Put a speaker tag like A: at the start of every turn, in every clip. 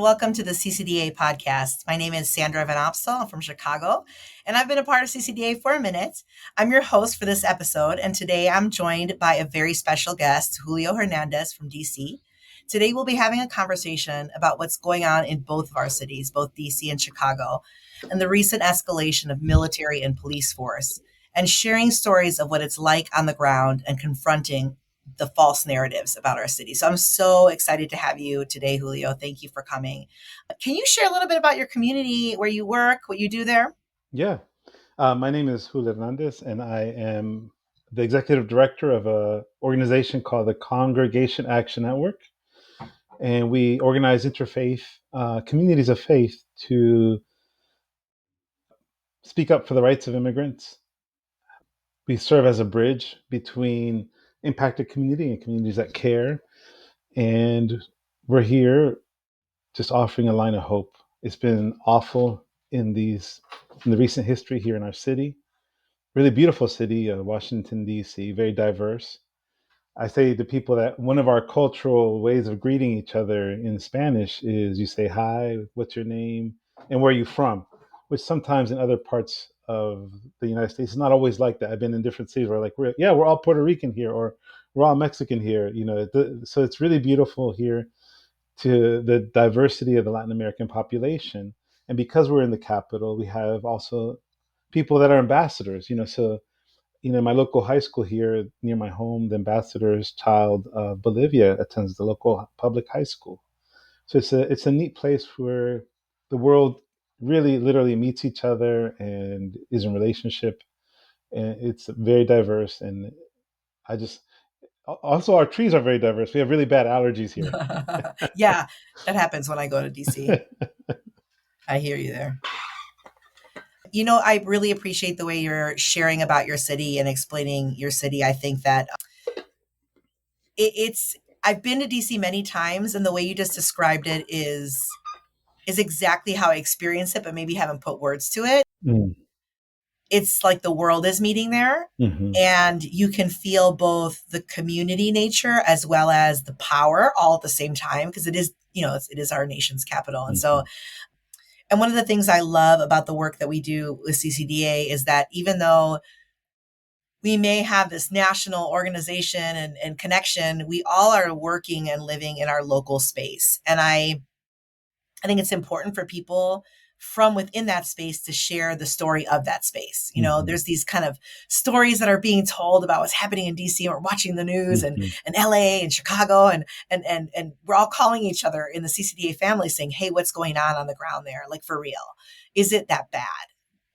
A: welcome to the CCDA podcast. My name is Sandra Van Opstal. I'm from Chicago, and I've been a part of CCDA for a minute. I'm your host for this episode, and today I'm joined by a very special guest, Julio Hernández from DC. Today we'll be having a conversation about what's going on in both of our cities, both DC and Chicago, and the recent escalation of military and police force, and sharing stories of what it's like on the ground and confronting the false narratives about our city. So I'm so excited to have you today, Julio. Thank you for coming. Can you share a little bit about your community, where you work, what you do there?
B: Yeah. My name is Julio Hernández, and I am the executive director of an organization called the Congregation Action Network. And we organize interfaith communities of faith to speak up for the rights of immigrants. We serve as a bridge between impacted community and communities that care. And we're here just offering a line of hope. It's been awful in the recent history here in our city. Really beautiful city, Washington, D.C., very diverse. I say to people that one of our cultural ways of greeting each other in Spanish is you say, hi, what's your name, and where are you from? Which sometimes in other parts of the United States is not always like that. I've been in different cities where we're all Puerto Rican here, or we're all Mexican here. So it's really beautiful here to the diversity of the Latin American population. And because we're in the capital, we have also people that are ambassadors, so my local high school here near my home, the ambassador's child of Bolivia attends the local public high school. So it's a neat place where the world really literally meets each other and is in relationship. And it's very diverse. And I just also our trees are very diverse. We have really bad allergies here.
A: Yeah, that happens when I go to DC. I hear you there. I really appreciate the way you're sharing about your city and explaining your city. I think that it's I've been to DC many times, and the way you just described it is exactly how I experienced it, but maybe haven't put words to it.
B: Mm.
A: It's like the world is meeting there,
B: Mm-hmm.
A: and you can feel both the community nature as well as the power all at the same time, because it is, it is our nation's capital. And
B: Mm-hmm.
A: so, and one of the things I love about the work that we do with CCDA is that even though we may have this national organization and connection, we all are working and living in our local space. And I think it's important for people from within that space to share the story of that space.
B: Mm-hmm.
A: There's these kind of stories that are being told about what's happening in DC, and we're watching the news,
B: Mm-hmm.
A: and LA and Chicago, and we're all calling each other in the CCDA family saying, hey, what's going on the ground there? Like, for real, is it that bad?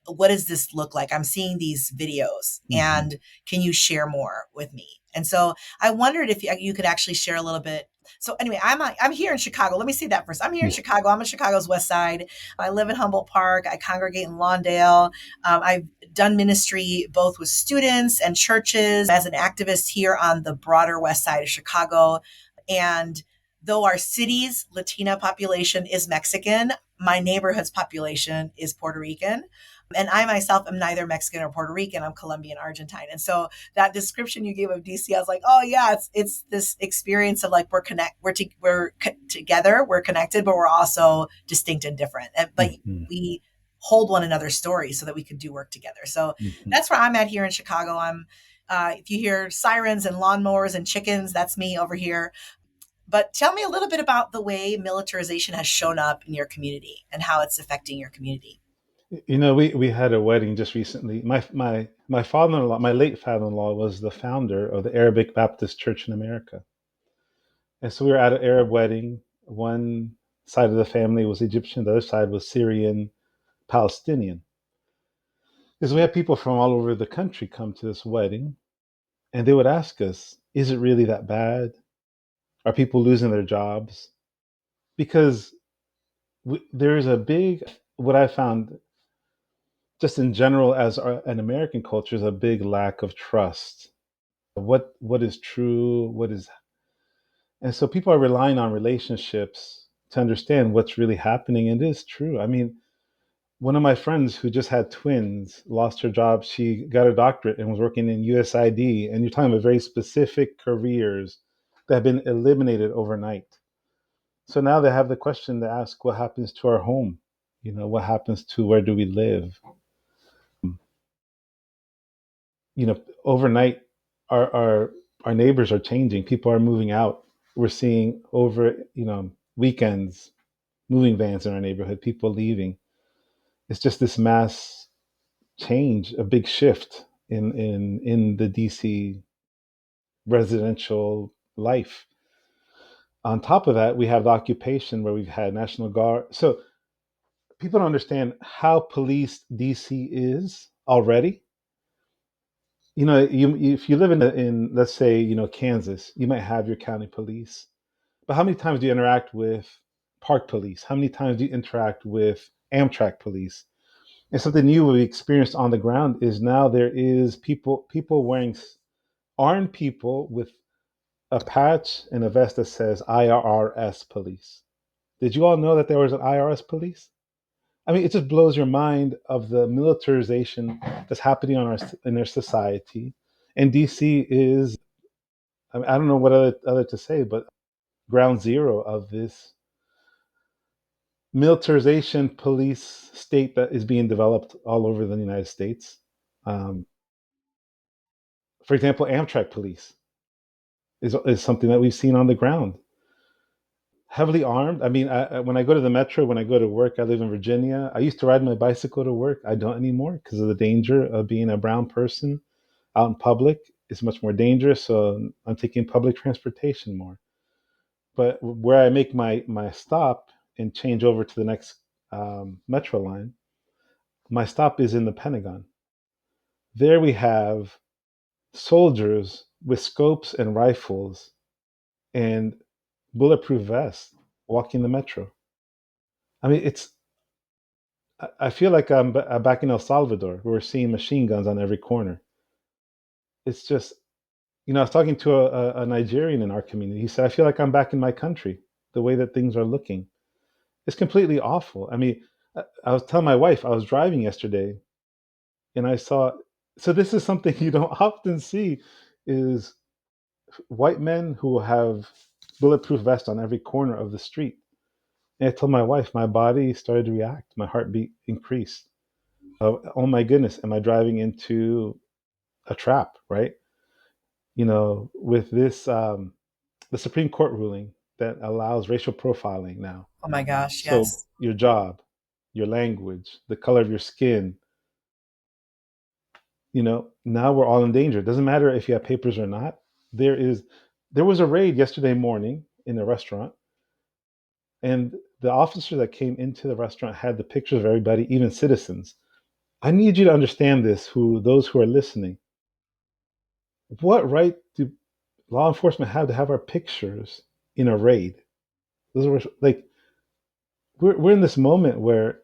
A: What does this look like? I'm seeing these videos,
B: Mm-hmm.
A: and can you share more with me? And so I wondered if you could actually share a little bit. So anyway, I'm here in Chicago. Let me say that first. I'm here in Chicago. I'm in Chicago's West Side. I live in Humboldt Park. I congregate in Lawndale. I've done ministry both with students and churches as an activist here on the broader West Side of Chicago. And though our city's Latina population is Mexican, my neighborhood's population is Puerto Rican. And I myself am neither Mexican or Puerto Rican. I'm Colombian, Argentine. And so that description you gave of DC, I was like, oh yeah, it's this experience of like we're together, we're connected, but we're also distinct and different. But we hold one another's stories so that we can do work together. So that's where I'm at here in Chicago. I'm if you hear sirens and lawnmowers and chickens, that's me over here. But tell me a little bit about the way militarization has shown up in your community and how it's affecting your community.
B: We had a wedding just recently. My father-in-law, my late father-in-law, was the founder of the Arabic Baptist Church in America. And so we were at an Arab wedding. One side of the family was Egyptian, the other side was Syrian, Palestinian. Because we had people from all over the country come to this wedding, and they would ask us, is it really that bad? Are people losing their jobs? Because there's a big, what I found just in general as an American culture, is a big lack of trust. What is true? And so people are relying on relationships to understand what's really happening. And it is true. I mean, one of my friends who just had twins lost her job. She got a doctorate and was working in USID. And you're talking about very specific careers that have been eliminated overnight. So now they have the question to ask: what happens to our home? What happens to where do we live? Overnight, our neighbors are changing. People are moving out. We're seeing over weekends moving vans in our neighborhood. People leaving. It's just this mass change, a big shift in the DC residential life. On top of that, we have the occupation where we've had National Guard. So people don't understand how policed DC is already. If you live in let's say Kansas, you might have your county police, but how many times do you interact with park police? How many times do you interact with Amtrak police? And something new we experienced on the ground is now there is people wearing armed people with a patch and a vest that says IRS police. Did you all know that there was an IRS police? I mean, it just blows your mind of the militarization that's happening in our society. And DC is, I mean, I don't know what other to say, but ground zero of this militarization police state that is being developed all over the United States. Um, for example, Amtrak police is something that we've seen on the ground. Heavily armed. I mean, when I go to the metro, when I go to work, I live in Virginia. I used to ride my bicycle to work. I don't anymore because of the danger of being a brown person out in public. It's much more dangerous. So I'm taking public transportation more. But where I make my stop and change over to the next metro line, my stop is in the Pentagon. There we have soldiers with scopes and rifles and bulletproof vests walking the metro. I mean, I feel like I'm back in El Salvador. Where we're seeing machine guns on every corner. It's just, I was talking to a Nigerian in our community. He said, I feel like I'm back in my country, the way that things are looking. It's completely awful. I mean, I was telling my wife, I was driving yesterday and I saw, so this is something you don't often see is white men who have bulletproof vests on every corner of the street. And I told my wife, my body started to react. My heartbeat increased. Oh my goodness, am I driving into a trap, right? With this, the Supreme Court ruling that allows racial profiling now.
A: Oh my gosh,
B: So
A: yes.
B: your job, your language, the color of your skin, now we're all in danger. It doesn't matter if you have papers or not. There was a raid yesterday morning in a restaurant, and the officer that came into the restaurant had the pictures of everybody, even citizens. I need you to understand this, those who are listening. What right do law enforcement have to have our pictures in a raid? Those were like we're in this moment where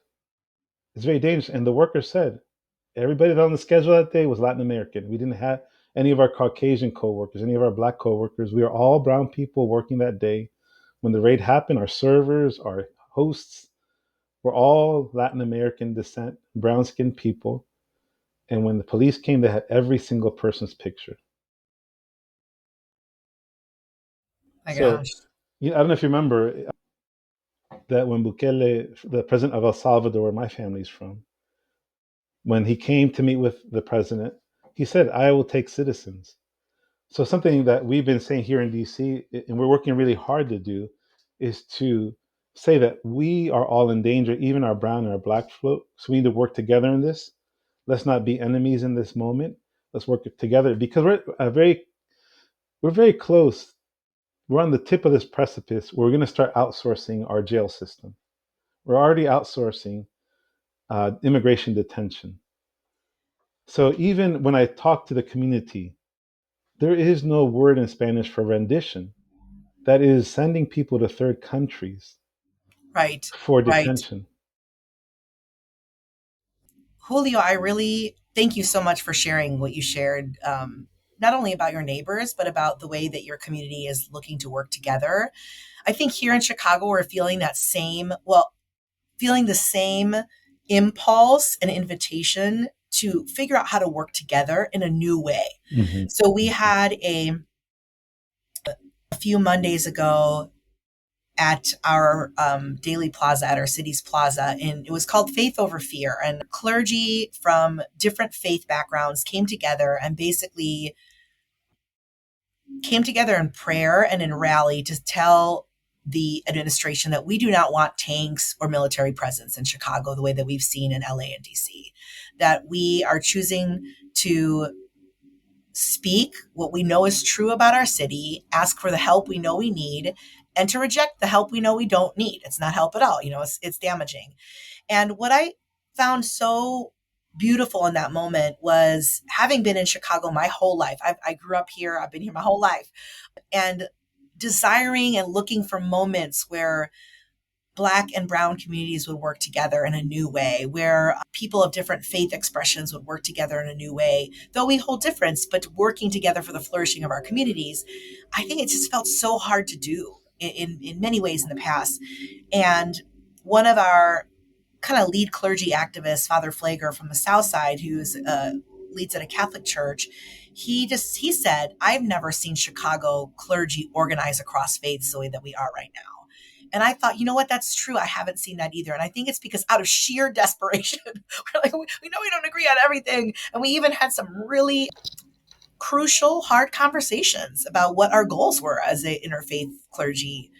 B: it's very dangerous. And the worker said everybody that on the schedule that day was Latin American. We didn't have any of our Caucasian coworkers, any of our black coworkers. We were all brown people working that day. When the raid happened, our servers, our hosts were all Latin American descent, brown skinned people. And when the police came, they had every single person's picture.
A: My
B: So,
A: gosh.
B: I don't know if you remember that when Bukele, the president of El Salvador, where my family's from, when he came to meet with the president, he said, I will take citizens. So something that we've been saying here in DC, and we're working really hard to do, is to say that we are all in danger, even our brown and our black folk. So we need to work together in this. Let's not be enemies in this moment. Let's work together because we're very close. We're on the tip of this precipice. We're going to start outsourcing our jail system. We're already outsourcing immigration detention. So even when I talk to the community, there is no word in Spanish for rendition. That is sending people to third countries
A: Right.
B: for
A: Right.
B: detention.
A: Julio, I really thank you so much for sharing what you shared, not only about your neighbors, but about the way that your community is looking to work together. I think here in Chicago, we're feeling that same, well, feeling the same impulse and invitation to figure out how to work together in a new way.
B: Hmm.
A: So we had a few Mondays ago at our daily plaza, at our city's plaza, and it was called Faith Over Fear. And clergy from different faith backgrounds came together and basically came together in prayer and in rally to tell the administration that we do not want tanks or military presence in Chicago the way that we've seen in LA and DC, that we are choosing to speak what we know is true about our city, ask for the help we know we need, and to reject the help we know we don't need. It's not help at all. It's damaging. And what I found so beautiful in that moment was, having been in Chicago my whole life. I grew up here. I've been here my whole life, and desiring and looking for moments where Black and brown communities would work together in a new way, where people of different faith expressions would work together in a new way, though we hold difference, but working together for the flourishing of our communities. I think it just felt so hard to do in many ways in the past. And one of our kind of lead clergy activists, Father Flager from the South Side, who's leads at a Catholic church, he said, I've never seen Chicago clergy organize across faiths the way that we are right now. And I thought, you know what, that's true. I haven't seen that either. And I think it's because out of sheer desperation, we're like, we know we don't agree on everything. And we even had some really crucial, hard conversations about what our goals were as an interfaith clergy.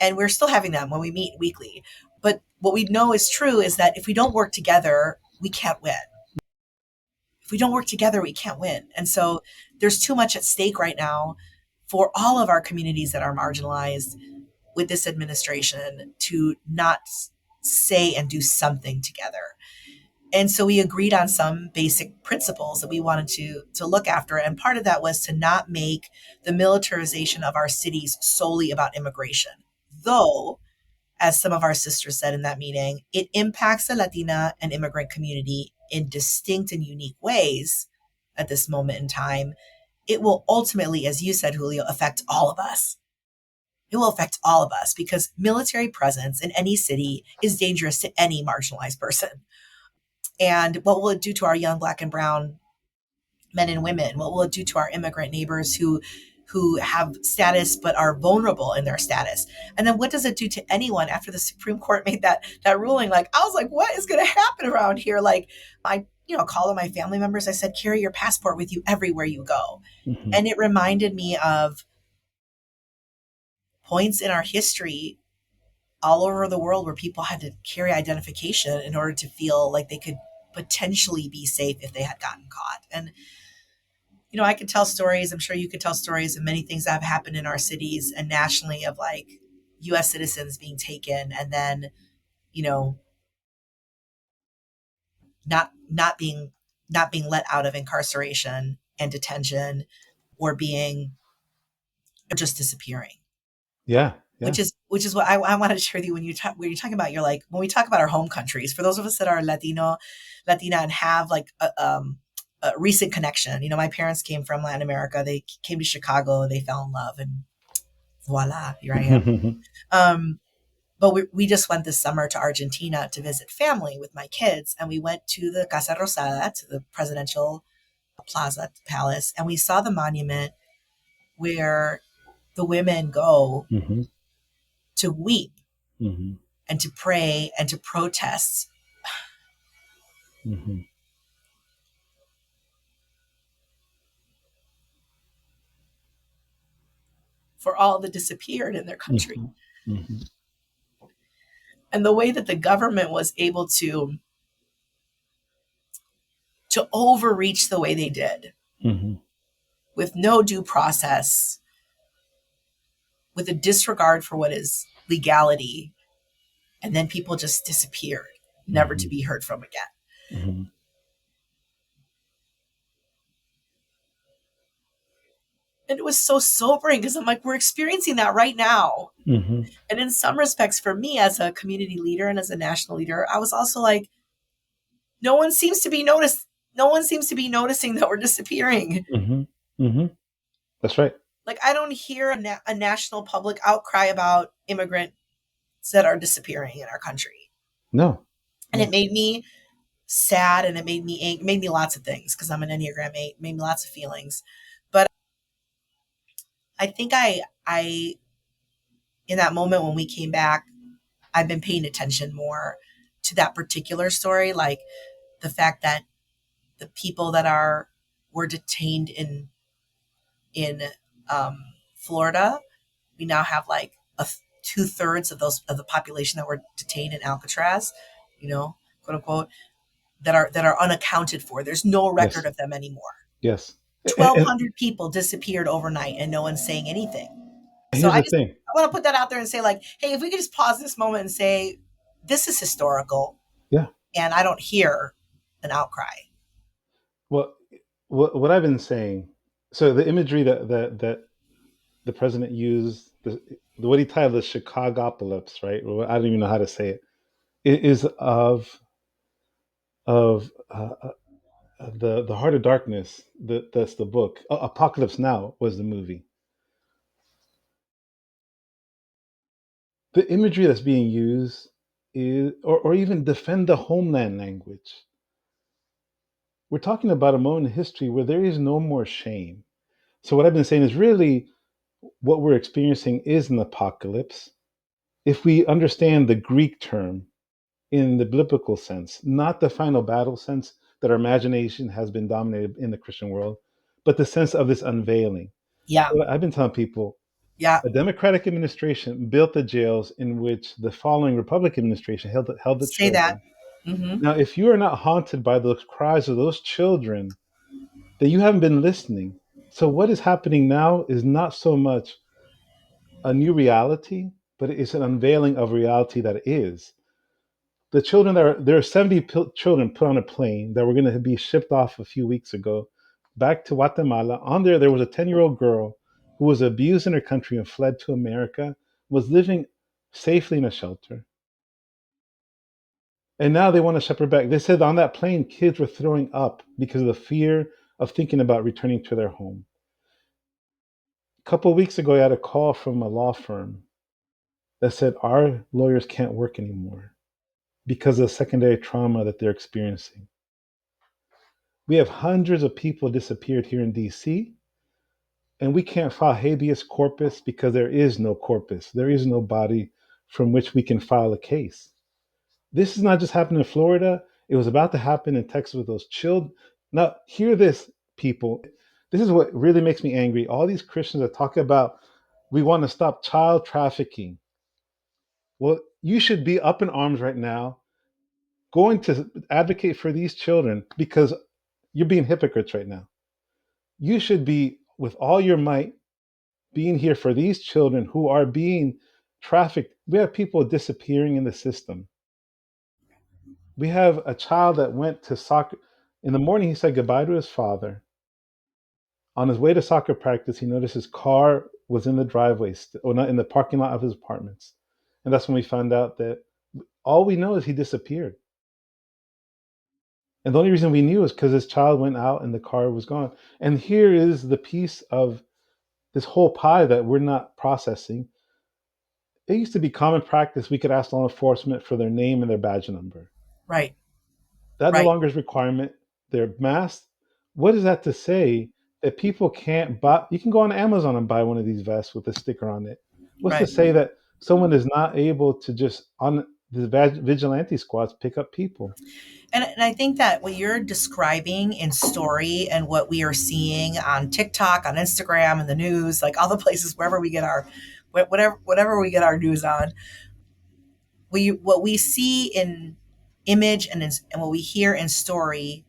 A: And we're still having them when we meet weekly. But what we know is true is that if we don't work together, we can't win. If we don't work together, we can't win. And so there's too much at stake right now for all of our communities that are marginalized with this administration to not say and do something together. And so we agreed on some basic principles that we wanted to look after. And part of that was to not make the militarization of our cities solely about immigration. Though, as some of our sisters said in that meeting, it impacts the Latina and immigrant community in distinct and unique ways at this moment in time. It will ultimately, as you said, Julio, affect all of us. It will affect all of us because military presence in any city is dangerous to any marginalized person. And what will it do to our young Black and brown men and women? What will it do to our immigrant neighbors who have status but are vulnerable in their status? And then what does it do to anyone after the Supreme Court made that ruling? Like, I was like, what is going to happen around here? Like, I called on my family members. I said, carry your passport with you everywhere you go. Mm-hmm. And it reminded me of points in our history all over the world where people had to carry identification in order to feel like they could potentially be safe if they had gotten caught. And, I could tell stories. I'm sure you could tell stories of many things that have happened in our cities and nationally of like U.S. citizens being taken and then, not being let out of incarceration and detention or just disappearing.
B: Yeah.
A: Which is what I wanted to share with you when you're talking about when we talk about our home countries, for those of us that are Latina and have like a recent connection. My parents came from Latin America. They came to Chicago. They fell in love, and voila, here I am. But we just went this summer to Argentina to visit family with my kids, and we went to the Casa Rosada, to the presidential plaza palace, and we saw the monument where the women go to weep and to pray and to protest. For all that disappeared in their country. And the way that the government was able to overreach the way they did, with no due process, with a disregard for what is legality, and then people just disappeared, never to be heard from again. And it was so sobering because I'm like, we're experiencing that right now. And in some respects, for me as a community leader and as a national leader, I was also like, no one seems to be noticing that we're disappearing.
B: That's right.
A: Like, I don't hear a national public outcry about immigrants that are disappearing in our country.
B: No.
A: And it made me sad, and it made me angry. It made me lots of things because I'm an Enneagram 8. It made me lots of feelings. But I think I in that moment when we came back, I've been paying attention more to that particular story, like the fact that the people that are were detained in Florida, we now have like 2/3 of those of the population that were detained in Alcatraz, you know, quote unquote, that are unaccounted for. There's no record
B: Yes.
A: of them anymore.
B: Yes.
A: Twelve
B: And
A: hundred people disappeared overnight, and no one's saying anything. So
B: here's
A: I
B: the
A: just
B: thing.
A: I want to put that out there and say, like, hey, if we could just pause this moment and say, this is historical,
B: Yeah.
A: and I don't hear an outcry.
B: Well, what I've been saying. So the imagery that the president used, the what he titled the Chicagopolis, right? Well, I don't even know how to say it. It is of the Heart of Darkness. That's the book. Apocalypse Now was the movie. The imagery that's being used is, or even defend the homeland language. We're talking about a moment in history where there is no more shame. So what I've been saying is really what we're experiencing is an apocalypse. If we understand the Greek term in the biblical sense, not the final battle sense that our imagination has been dominated in the Christian world, but the sense of this unveiling.
A: Yeah,
B: I've been telling people
A: yeah,
B: a Democratic administration built the jails in which the following Republican administration held the
A: say that.
B: children.
A: Hmm.
B: Now, if you are not haunted by the cries of those children, then you haven't been listening. So, what is happening now is not so much a new reality, but it's an unveiling of reality that is. The children there are 70 children put on a plane that were going to be shipped off a few weeks ago back to Guatemala. On there was a 10-year-old girl who was abused in her country and fled to America, was living safely in a shelter. And now they want to ship her back. They said on that plane, kids were throwing up because of the fear of thinking about returning to their home. A couple of weeks ago, I had a call from a law firm that said our lawyers can't work anymore because of the secondary trauma that they're experiencing. We have hundreds of people disappeared here in DC, and we can't file habeas corpus because there is no corpus. There is no body from which we can file a case. This is not just happening in Florida. It was about to happen in Texas with those children. Now, hear this, people. This is what really makes me angry. All these Christians that talk about we want to stop child trafficking. Well, you should be up in arms right now, going to advocate for these children because you're being hypocrites right now. You should be, with all your might, being here for these children who are being trafficked. We have people disappearing in the system. We have a child that went to soccer. In the morning, he said goodbye to his father. On his way to soccer practice, he noticed his car was in the driveway, or not in the parking lot of his apartments. And that's when we found out that all we know is he disappeared. And the only reason we knew is because his child went out and the car was gone. And here is the piece of this whole pie that we're not processing. It used to be common practice. We could ask law enforcement for their name and their badge number.
A: Right,
B: That no
A: right,
B: longer is a requirement. They're masked. What is that to say that people can't buy? You can go on Amazon and buy one of these vests with a sticker on it. What's to
A: right.
B: say that someone is not able to just on the vigilante squads pick up people?
A: And I think that what you're describing in story and what we are seeing on TikTok, on Instagram, and the news, like all the places wherever we get our whatever we get our news on, we what we see in image and what we hear in story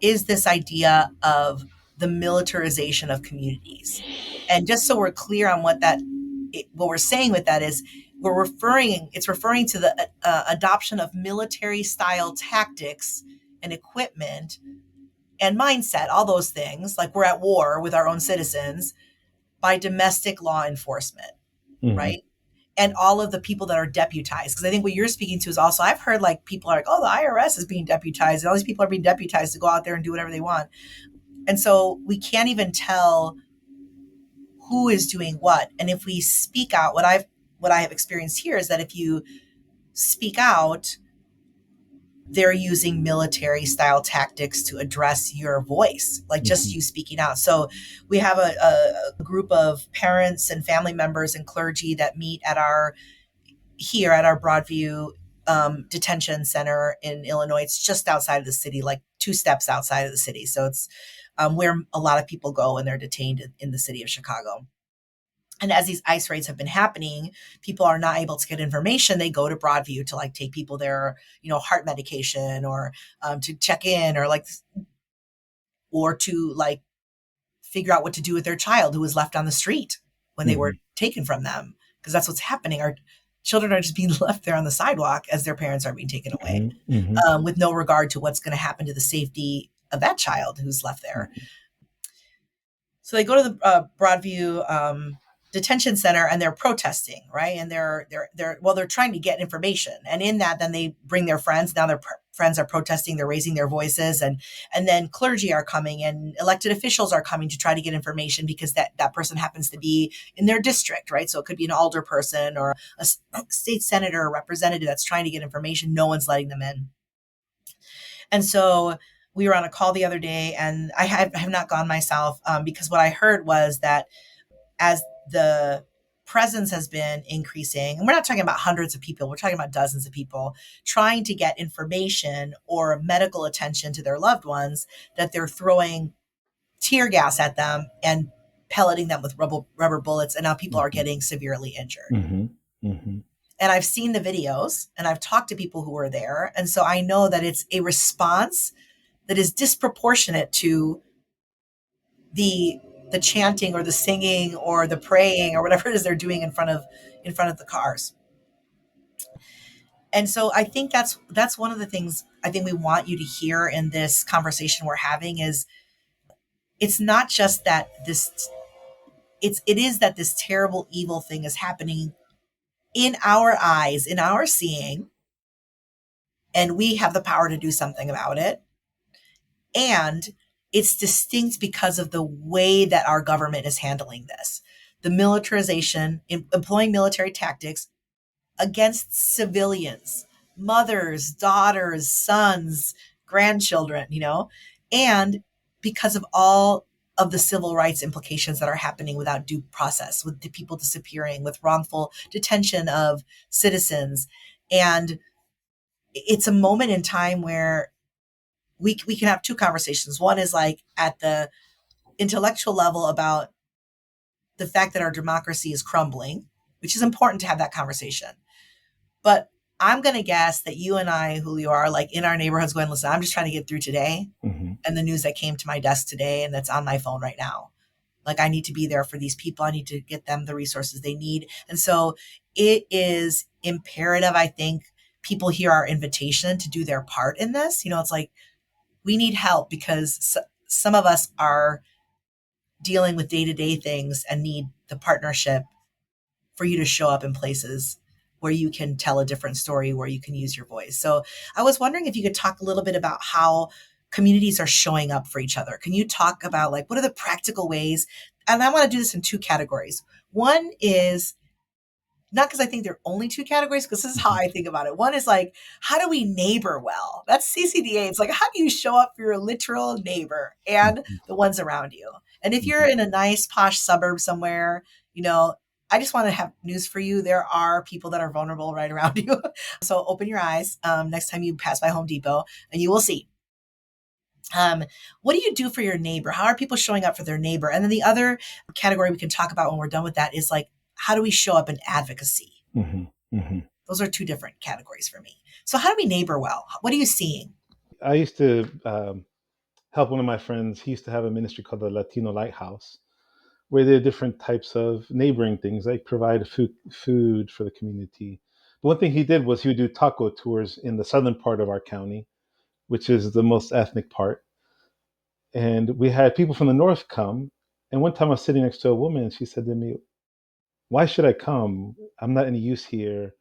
A: is this idea of the militarization of communities. And just so we're clear on what we're saying with that is it's referring to the adoption of military style tactics and equipment and mindset, all those things, like we're at war with our own citizens by domestic law enforcement,
B: Hmm.
A: right? And all of the people that are deputized. Because I think what you're speaking to is also, I've heard like people are like, oh, the IRS is being deputized, and all these people are being deputized to go out there and do whatever they want. And so we can't even tell who is doing what. And if we speak out, what I have experienced here is that if you speak out, they're using military style tactics to address your voice, like just
B: Mm-hmm.
A: you speaking out. So we have a group of parents and family members and clergy that meet at our here at our Broadview detention center in Illinois. It's just outside of the city, like 2 steps outside of the city. So it's where a lot of people go when they're detained in the city of Chicago. And as these ICE raids have been happening, people are not able to get information. They go to Broadview to like take people their, heart medication or to check in or to like figure out what to do with their child who was left on the street when they
B: Mm-hmm.
A: were taken from them. Because that's what's happening. Our children are just being left there on the sidewalk as their parents are being taken away,
B: Mm-hmm.
A: with no regard to what's going to happen to the safety of that child who's left there. So they go to the Broadview detention center and they're protesting, right? And they're trying to get information, and in that, then they bring their friends. Now their friends are protesting, they're raising their voices, and then clergy are coming and elected officials are coming to try to get information because that person happens to be in their district, right? So it could be an alder person or a state senator or representative that's trying to get information. No one's letting them in, and so we were on a call the other day, and I have not gone myself because what I heard was that as the presence has been increasing, and we're not talking about hundreds of people, we're talking about dozens of people trying to get information or medical attention to their loved ones, that they're throwing tear gas at them and pelleting them with rubber bullets. And now people are
B: Mm-hmm.
A: getting severely injured.
B: Mm-hmm. Mm-hmm.
A: And I've seen the videos and I've talked to people who were there. And so I know that it's a response that is disproportionate to the the chanting or the singing or the praying or whatever it is they're doing in front of the cars. And so I think that's one of the things I think we want you to hear in this conversation we're having is it's not just that it is that this terrible evil thing is happening in our eyes, in our seeing, and we have the power to do something about it. And it's distinct because of the way that our government is handling this. The militarization, employing military tactics against civilians, mothers, daughters, sons, grandchildren, and because of all of the civil rights implications that are happening without due process, with the people disappearing, with wrongful detention of citizens. And it's a moment in time where we can have two conversations. One is like at the intellectual level about the fact that our democracy is crumbling, which is important to have that conversation. But I'm going to guess that you and I, Julio, are like in our neighborhoods going, listen, I'm just trying to get through today
B: Mm-hmm.
A: and the news that came to my desk today and that's on my phone right now. Like I need to be there for these people. I need to get them the resources they need. And so it is imperative, I think, people hear our invitation to do their part in this. It's like we need help because some of us are dealing with day-to-day things and need the partnership for you to show up in places where you can tell a different story, where you can use your voice. So I was wondering if you could talk a little bit about how communities are showing up for each other. Can you talk about like what are the practical ways? And I want to do this in 2 categories. One is not because I think there are only 2 categories, because this is how I think about it. One is like, how do we neighbor well? That's CCDA. It's like, how do you show up for your literal neighbor and the ones around you? And if you're in a nice, posh suburb somewhere, I just want to have news for you. There are people that are vulnerable right around you. So open your eyes next time you pass by Home Depot and you will see. What do you do for your neighbor? How are people showing up for their neighbor? And then the other category we can talk about when we're done with that is like, how do we show up in advocacy?
B: Mm-hmm. Mm-hmm.
A: Those are 2 different categories for me. So how do we neighbor well? What are you seeing?
B: I used to help one of my friends. He used to have a ministry called the Latino Lighthouse, where there are different types of neighboring things, like provide food for the community. But one thing he did was he would do taco tours in the southern part of our county, which is the most ethnic part. And we had people from the north come. And one time I was sitting next to a woman, and she said to me, "Why should I come? I'm not any use here,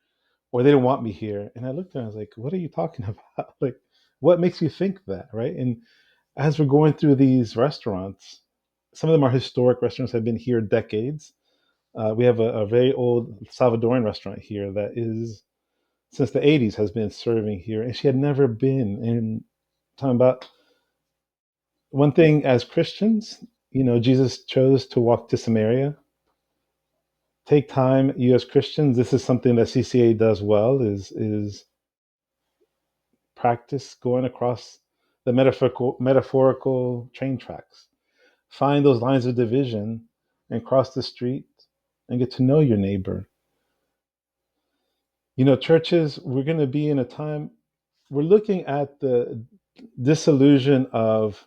B: or they don't want me here." And I looked at her and I was like, "What are you talking about? Like, what makes you think that?" Right? And as we're going through these restaurants, some of them are historic restaurants, have been here decades. We have a very old Salvadoran restaurant here that is since the 80s has been serving here, and she had never been. And talking about one thing as Christians, Jesus chose to walk to Samaria. Take time, you as Christians. This is something that CCA does well. Is practice going across the metaphorical train tracks. Find those lines of division and cross the street and get to know your neighbor. Churches, we're going to be in a time, we're looking at the disillusion of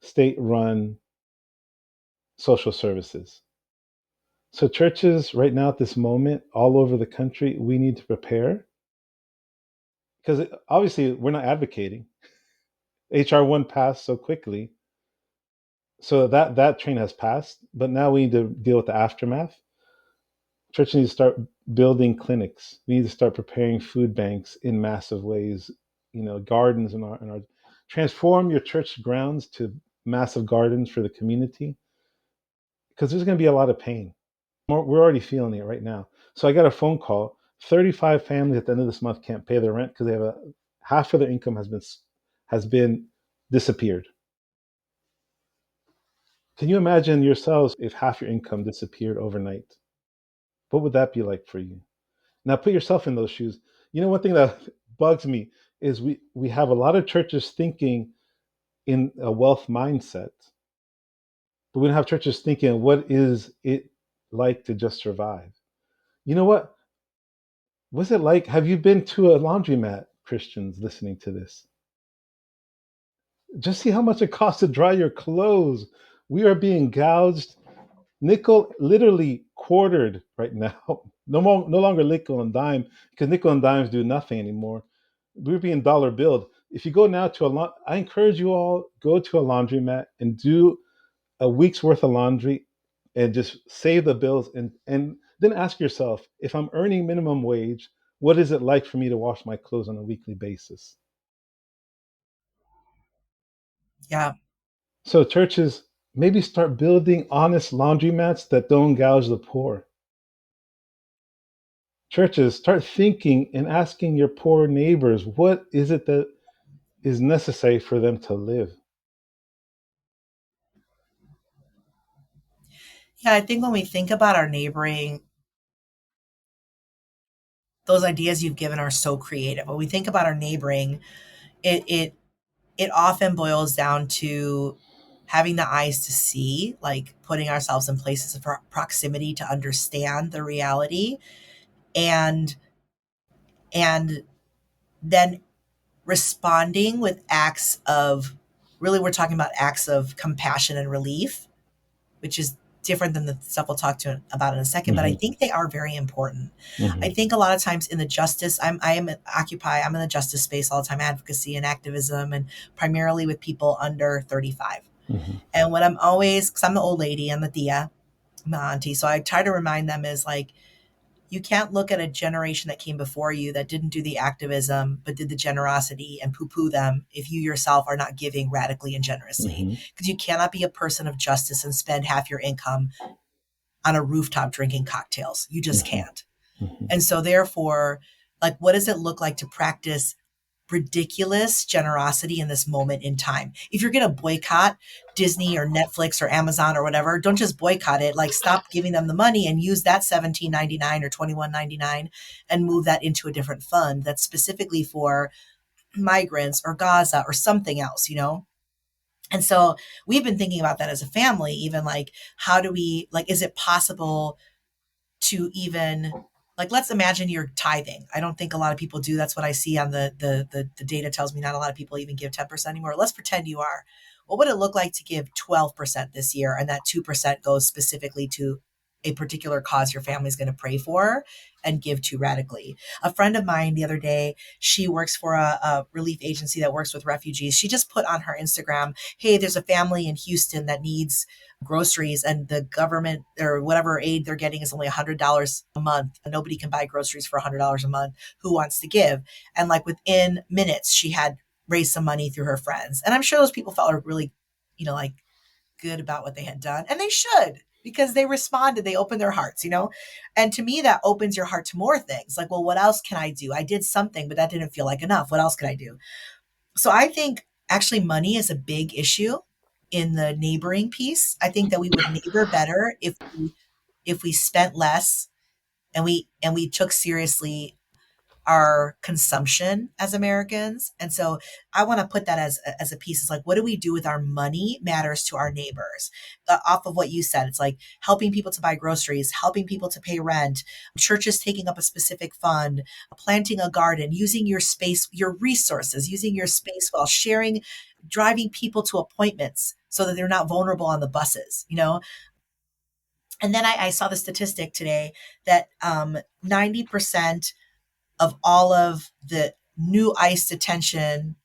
B: state run social services. So, churches right now at this moment, all over the country, we need to prepare because obviously we're not advocating. HR1 passed so quickly. So that train has passed, but now we need to deal with the aftermath. Church needs to start building clinics. We need to start preparing food banks in massive ways. Gardens in our transform your church grounds to massive gardens for the community, because there's going to be a lot of pain. We're already feeling it right now. So I got a phone call. 35 families at the end of this month can't pay their rent because they have half of their income has been disappeared. Can you imagine yourselves if half your income disappeared overnight? What would that be like for you? Now put yourself in those shoes. One thing that bugs me is we have a lot of churches thinking in a wealth mindset, but we don't have churches thinking, what is it like to just survive? You know what? What's it like? Have you been to a laundromat, Christians listening to this? Just see how much it costs to dry your clothes. We are being gouged, nickel literally quartered right now. No longer nickel and dime, because nickel and dimes do nothing anymore. We're being dollar billed. If you go now to I encourage you all, go to a laundromat and do a week's worth of laundry and just save the bills, and then ask yourself, if I'm earning minimum wage, what is it like for me to wash my clothes on a weekly basis?
A: Yeah.
B: So churches, maybe start building honest laundromats that don't gouge the poor. Churches, start thinking and asking your poor neighbors, what is it that is necessary for them to live?
A: Yeah, I think when we think about our neighboring, those ideas you've given are so creative. When we think about our neighboring, it it it often boils down to having the eyes to see, like putting ourselves in places of proximity to understand the reality, and and then responding with acts of, really we're talking about acts of compassion and relief, which is different than the stuff we'll talk to about in a second, but I
B: Mm-hmm,
A: think they are very important. I
B: mm-hmm,
A: think a lot of times in the justice, I'm in the justice space all the time, advocacy and activism, and primarily with people under 35.
B: mm-hmm,
A: And what I'm always, because I'm the old lady, I'm the tia, I'm the auntie, so I try to remind them is like, you can't look at a generation that came before you that didn't do the activism but did the generosity and poo-poo them if you yourself are not giving radically and generously,
B: mm-hmm,
A: because you cannot be a person of justice and spend half your income on a rooftop drinking cocktails. You just
B: mm-hmm,
A: can't.
B: mm-hmm,
A: And so therefore, like, what does it look like to practice ridiculous generosity in this moment in time? If you're going to boycott Disney or Netflix or Amazon or whatever, don't just boycott it. Like, stop giving them the money and use that $17.99 or $21.99 and move that into a different fund that's specifically for migrants or Gaza or something else. And so we've been thinking about that as a family, even like, how do we, like, is it possible to even, like, let's imagine you're tithing. I don't think a lot of people do. That's what I see on the data tells me not a lot of people even give 10% anymore. Let's pretend you are. What would it look like to give 12% this year, and that 2% goes specifically to a particular cause your family's going to pray for and give to radically? A friend of mine the other day, she works for a relief agency that works with refugees. She just put on her Instagram, hey, there's a family in Houston that needs groceries, and the government or whatever aid they're getting is only $100 a month. Nobody can buy groceries for $100 a month. Who wants to give? And like within minutes, she had raised some money through her friends. And I'm sure those people felt really, like, good about what they had done. And they should. because they responded, they opened their hearts, And to me, that opens your heart to more things. Like, well, what else can I do? I did something, but that didn't feel like enough. What else could I do? So I think actually money is a big issue in the neighboring piece. I think that we would neighbor better if we spent less and we took seriously our consumption as Americans. And so I want to put that as a piece. It's like, what do we do with our money matters to our neighbors. Off of what you said, it's like helping people to buy groceries, helping people to pay rent, churches taking up a specific fund, planting a garden, using your space, your resources, using your space while sharing, driving people to appointments so that they're not vulnerable on the buses. And then I saw the statistic today that 90% of all of the new ICE detention,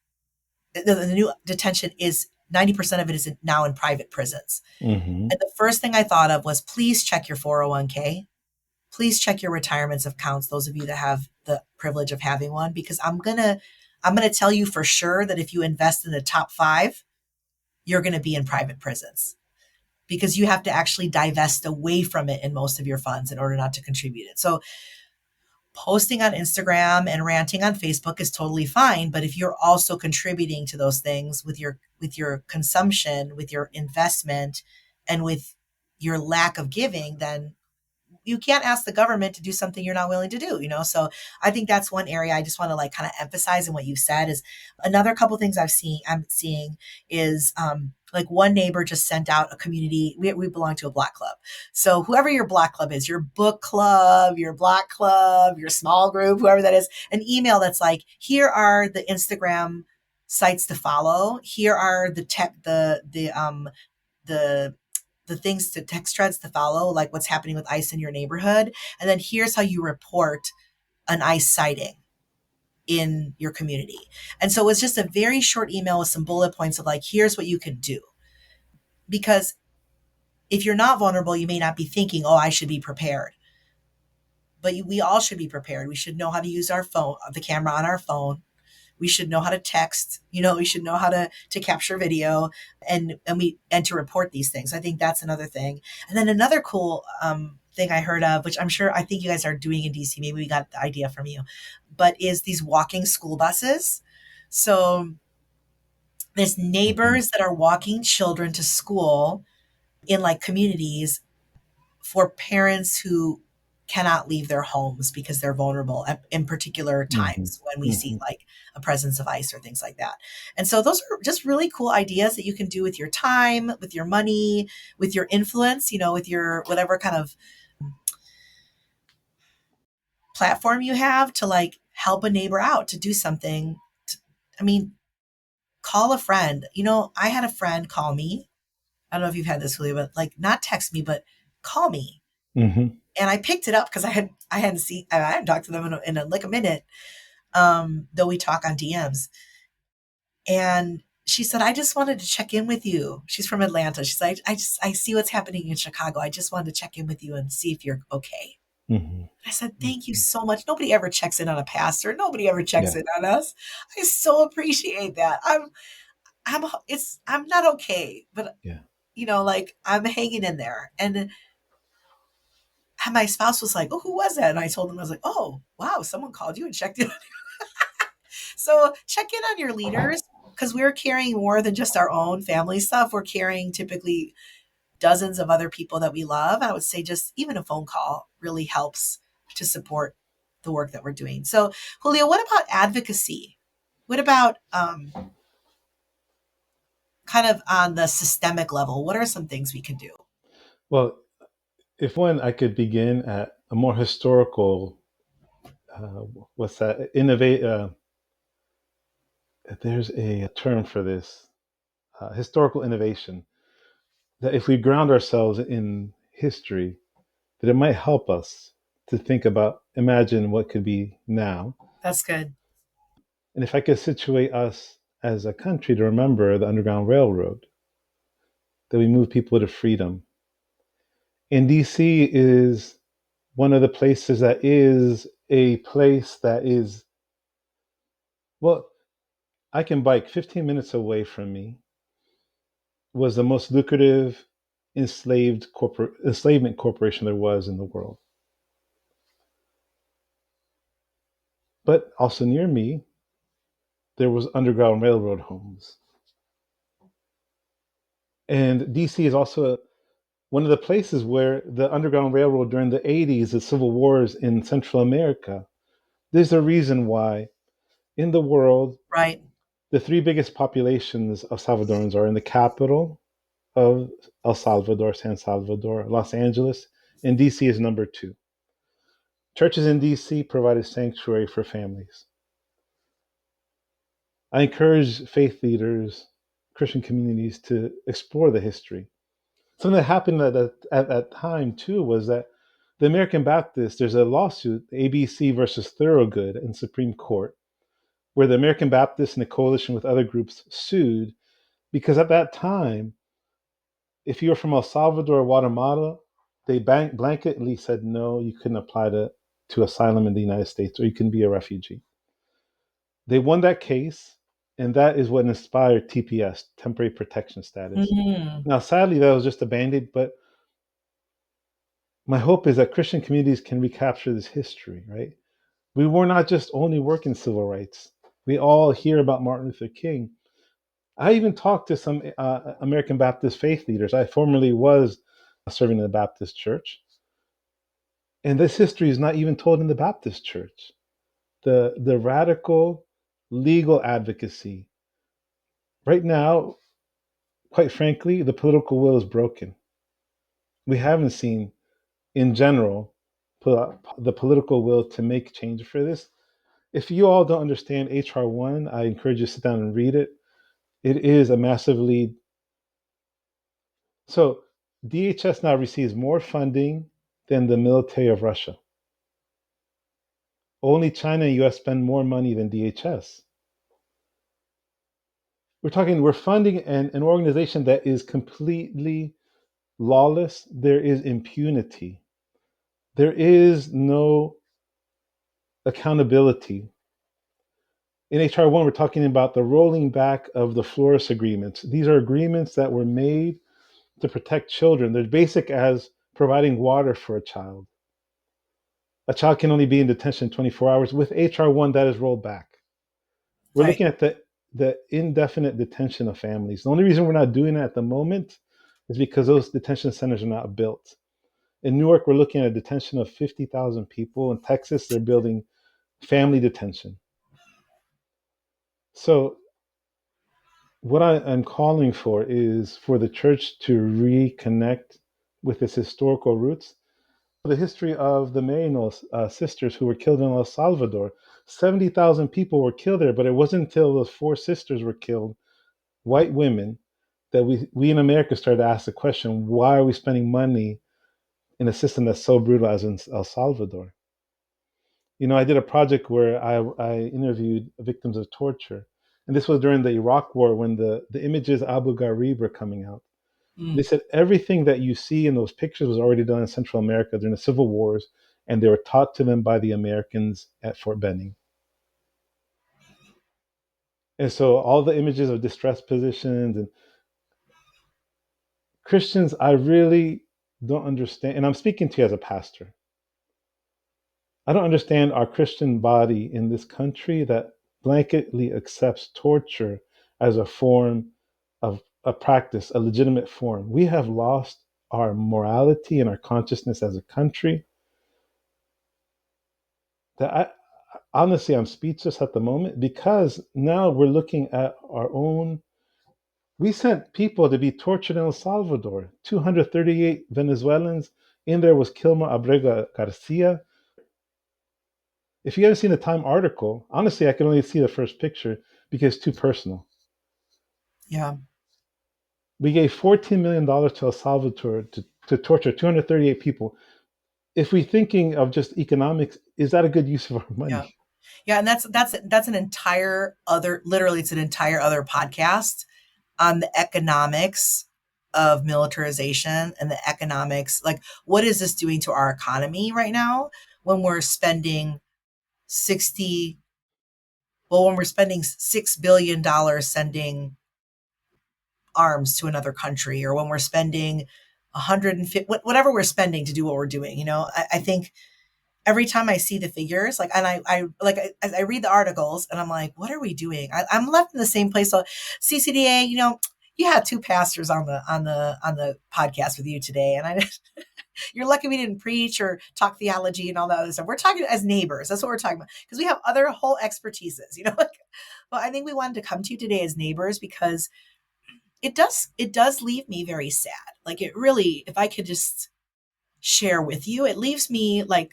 A: the new detention is 90% of it is now in private prisons.
B: Mm-hmm.
A: And the first thing I thought of was please check your 401k. Please check your retirements accounts, those of you that have the privilege of having one, because I'm gonna tell you for sure that if you invest in the top 5, you're gonna be in private prisons because you have to actually divest away from it in most of your funds in order not to contribute it. So posting on Instagram and ranting on Facebook is totally fine, but if you're also contributing to those things with your consumption, with your investment, and with your lack of giving, then you can't ask the government to do something you're not willing to do. So I think that's one area I just want to like kind of emphasize in what you've said. Is another couple things I'm seeing is like one neighbor just sent out a community. We belong to a block club, so whoever your block club is, your book club, your block club, your small group, whoever that is, an email that's like, here are the Instagram sites to follow, here are the the things to text threads to follow, like what's happening with ICE in your neighborhood. And then here's how you report an ICE sighting in your community. And so it's just a very short email with some bullet points of like, here's what you can do. Because if you're not vulnerable, you may not be thinking, oh, I should be prepared. But we all should be prepared. We should know how to use our phone, the camera on our phone. We should know how to text, we should know how to capture video and to report these things. I think that's another thing. And then another cool thing I heard of, which I think you guys are doing in DC, maybe we got the idea from you, but is these walking school buses. So there's
B: Mm-hmm.
A: neighbors that are walking children to school in like communities for parents who cannot leave their homes because they're vulnerable in particular
B: Mm-hmm.
A: times when we see
B: Mm-hmm.
A: like a presence of ICE or things like that. And so those are just really cool ideas that you can do with your time, with your money, with your influence, with your whatever kind of platform you have to like help a neighbor out to do something. I mean, call a friend. I had a friend call me. I don't know if you've had this, Julio, but like not text me, but call me.
B: Mm-hmm.
A: And I picked it up because I hadn't talked to them in like a minute, though we talk on DMs. And she said, I just wanted to check in with you. She's from Atlanta. She's like, I see what's happening in Chicago. I just wanted to check in with you and see if you're okay.
B: Mm-hmm.
A: I said, thank you
B: Mm-hmm.
A: so much. Nobody ever checks in on a pastor. Nobody ever checks
B: Yeah.
A: in on us. I so appreciate that. I'm not okay, but
B: Yeah.
A: like I'm hanging in there. And my spouse was like, oh, who was that? And I told him, I was like, oh, wow, someone called you and checked in. So check in on your leaders because we're carrying more than just our own family stuff. We're carrying typically dozens of other people that we love. I would say just even a phone call really helps to support the work that we're doing. So, Julio, what about advocacy? What about kind of on the systemic level? What are some things we can do?
B: Well, if I could begin at a more historical, what's that? Innovate. There's a term for this, historical innovation. That if we ground ourselves in history, that it might help us to think about, imagine what could be now.
A: That's good.
B: And if I could situate us as a country to remember the Underground Railroad, that we moved people to freedom. And DC is one of the places that is a place that is, well, I can bike 15 minutes away from me, was the most lucrative enslavement corporation there was in the world. But also near me, there was Underground Railroad homes. And DC is also one of the places where the Underground Railroad during the 80s, the civil wars in Central America, there's a reason why in the world,
A: Right.
B: the three biggest populations of Salvadorans are in the capital of El Salvador, San Salvador, Los Angeles, and DC is number two. Churches in DC provide a sanctuary for families. I encourage faith leaders, Christian communities to explore the history. Something that happened at that time too was that the American Baptists, there's a lawsuit, ABC versus Thorogood in Supreme Court, where the American Baptists in a coalition with other groups sued because at that time, if you were from El Salvador or Guatemala, they blanketly said no, you couldn't apply to asylum in the United States or you can be a refugee. They won that case, and that is what inspired TPS, temporary protection status.
A: Mm.
B: Now, sadly, that was just a band-aid, but my hope is that Christian communities can recapture this history, right? We were not just only working civil rights. We all hear about Martin Luther King. I even talked to some American Baptist faith leaders. I formerly was serving in the Baptist church. And this history is not even told in the Baptist church. The radical legal advocacy. Right now, quite frankly, the political will is broken. We haven't seen, in general, the political will to make change for this. If you all don't understand HR 1, I encourage you to sit down and read it. It is a massively. So, DHS now receives more funding than the military of Russia. Only China and US spend more money than DHS. We're funding an organization that is completely lawless. There is impunity. There is no accountability. In HR 1, we're talking about the rolling back of the Flores agreements. These are agreements that were made to protect children. They're basic as providing water for a child. A child can only be in detention 24 hours. With HR 1, that is rolled back. We're
A: Right.
B: looking at the indefinite detention of families. The only reason we're not doing it at the moment is because those detention centers are not built. In Newark, we're looking at a detention of 50,000 people. In Texas, they're building family detention. So what I am calling for is for the church to reconnect with its historical roots. The history of the Marino sisters who were killed in El Salvador. 70,000 people were killed there, but it wasn't until those four sisters were killed, white women, that we in America started to ask the question, why are we spending money in a system that's so brutal as in El Salvador? You know, I did a project where I interviewed victims of torture. And this was during the Iraq War when the images Abu Ghraib were coming out. They
A: Mm.
B: said everything that you see in those pictures was already done in Central America during the civil wars, and they were taught to them by the Americans at Fort Benning. And so all the images of distress positions and Christians, I really don't understand. And I'm speaking to you as a pastor. I don't understand our Christian body in this country that blanketly accepts torture as a form of a practice, a legitimate form. We have lost our morality and our consciousness as a country. That honestly, I'm speechless at the moment because now we're looking at our own. We sent people to be tortured in El Salvador. 238 Venezuelans. In there was Kilmer Abrega Garcia. If you haven't seen the Time article, honestly, I can only see the first picture because it's too personal.
A: Yeah.
B: We gave $14 million to El Salvador to torture 238 people. If we're thinking of just economics, is that a good use of our
A: Yeah.
B: money?
A: Yeah. And that's an entire other, literally, it's an entire other podcast on the economics of militarization and the economics. Like, what is this doing to our economy right now when we're spending 60, when we're spending $6 billion sending arms to another country, or when we're spending 150, whatever we're spending to do what we're doing. You know, I think every time I see the figures, like, and I read the articles and I'm like, what are we doing? I'm left in the same place. So CCDA, you know, you had two pastors on the podcast with you today, and you're lucky we didn't preach or talk theology and all that other stuff. We're talking as neighbors. That's what we're talking about, because we have other whole expertises, you know. Like, but I think we wanted to come to you today as neighbors because it does leave me very sad. Like, it really, if I could just share with you, it leaves me like